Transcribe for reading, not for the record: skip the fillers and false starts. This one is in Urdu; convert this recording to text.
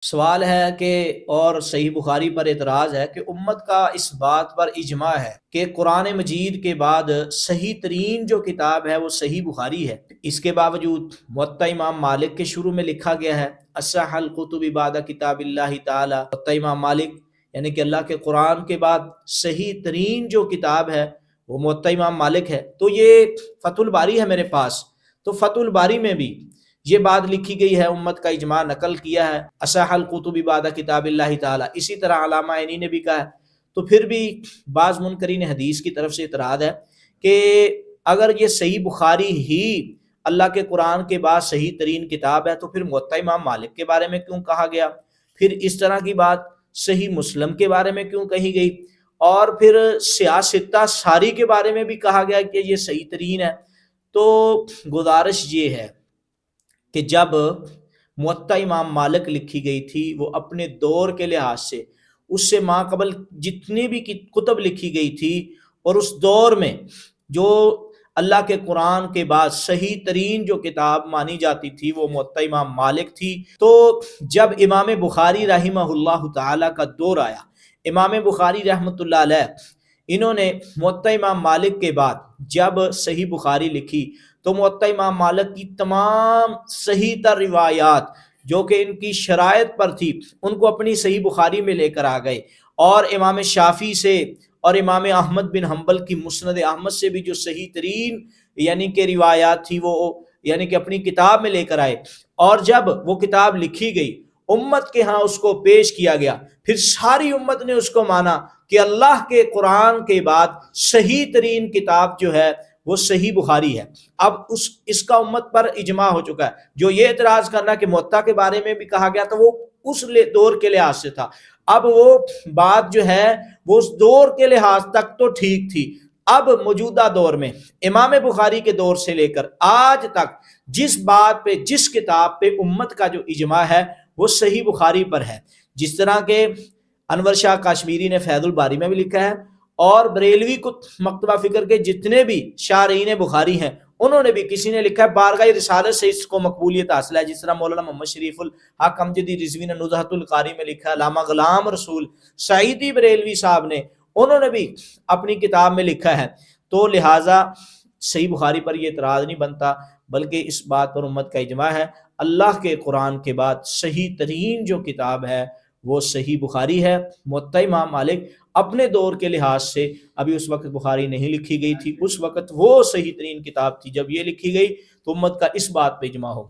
سوال ہے کہ اور صحیح بخاری پر اعتراض ہے کہ امت کا اس بات پر اجماع ہے کہ قرآن مجید کے بعد صحیح ترین جو کتاب ہے وہ صحیح بخاری ہے، اس کے باوجود موطا امام مالک کے شروع میں لکھا گیا ہے اصح الکتب بعد کتاب اللہ تعالی۔ موطا امام مالک یعنی کہ اللہ کے قرآن کے بعد صحیح ترین جو کتاب ہے وہ موطا امام مالک ہے۔ تو یہ فتح الباری ہے میرے پاس، تو فتح الباری میں بھی یہ بات لکھی گئی ہے، امت کا اجماع نقل کیا ہے اصح الکتب بعد کتاب اللہ تعالی۔ اسی طرح علامہ عینی نے بھی کہا ہے۔ تو پھر بھی بعض منکرین حدیث کی طرف سے اعتراض ہے کہ اگر یہ صحیح بخاری ہی اللہ کے قرآن کے بعد صحیح ترین کتاب ہے تو پھر موطا امام مالک کے بارے میں کیوں کہا گیا؟ پھر اس طرح کی بات صحیح مسلم کے بارے میں کیوں کہی گئی؟ اور پھر سیاستہ ساری کے بارے میں بھی کہا گیا کہ یہ صحیح ترین ہے۔ تو گزارش یہ ہے کہ جب موطا امام مالک لکھی گئی تھی وہ اپنے دور کے لحاظ سے اس سے ماں قبل جتنی بھی کتب لکھی گئی تھی اور اس دور میں جو اللہ کے قرآن کے بعد صحیح ترین جو کتاب مانی جاتی تھی وہ موطا امام مالک تھی۔ تو جب امام بخاری رحمہ اللہ تعالی کا دور آیا، امام بخاری رحمۃ اللہ علیہ انہوں نے موطا امام مالک کے بعد جب صحیح بخاری لکھی تو موطا امام مالک کی تمام صحیح تر روایات جو کہ ان کی شرائط پر تھی ان کو اپنی صحیح بخاری میں لے کر آ گئے، اور امام شافعی سے اور امام احمد بن حنبل کی مسند احمد سے بھی جو صحیح ترین یعنی کہ روایات تھی وہ یعنی کہ اپنی کتاب میں لے کر آئے، اور جب وہ کتاب لکھی گئی امت کے ہاں اس کو پیش کیا گیا، پھر ساری امت نے اس کو مانا کہ اللہ کے قرآن کے بعد صحیح ترین کتاب جو ہے وہ صحیح بخاری ہے۔ اب اس کا امت پر اجماع ہو چکا ہے۔ جو یہ اعتراض کرنا کہ موطا کے بارے میں بھی کہا گیا تو وہ اس دور کے لحاظ سے تھا، اب وہ بات جو ہے وہ اس دور کے لحاظ تک تو ٹھیک تھی۔ اب موجودہ دور میں امام بخاری کے دور سے لے کر آج تک جس بات پہ جس کتاب پہ امت کا جو اجماع ہے وہ صحیح بخاری پر ہے، جس طرح کہ انور شاہ کاشمیری نے فیض الباری میں بھی لکھا ہے، اور بریلوی کو مکتبہ فکر کے جتنے بھی شارحین بخاری ہیں انہوں نے بھی، کسی نے لکھا ہے بارگاہ رسالت سے اس کو مقبولیت حاصل ہے، جس طرح مولانا محمد شریف الحق امجدی رضوی نے نزہۃ القاری میں لکھا ہے، علامہ غلام رسول سعیدی بریلوی صاحب نے انہوں نے بھی اپنی کتاب میں لکھا ہے۔ تو لہٰذا صحیح بخاری پر یہ اعتراض نہیں بنتا، بلکہ اس بات پر امت کا اجماع ہے اللہ کے قرآن کے بعد صحیح ترین جو کتاب ہے وہ صحیح بخاری ہے۔ موطا امام مالک اپنے دور کے لحاظ سے ابھی اس وقت بخاری نہیں لکھی گئی تھی، اس وقت وہ صحیح ترین کتاب تھی، جب یہ لکھی گئی تو امت کا اس بات پہ اجماع ہو گیا۔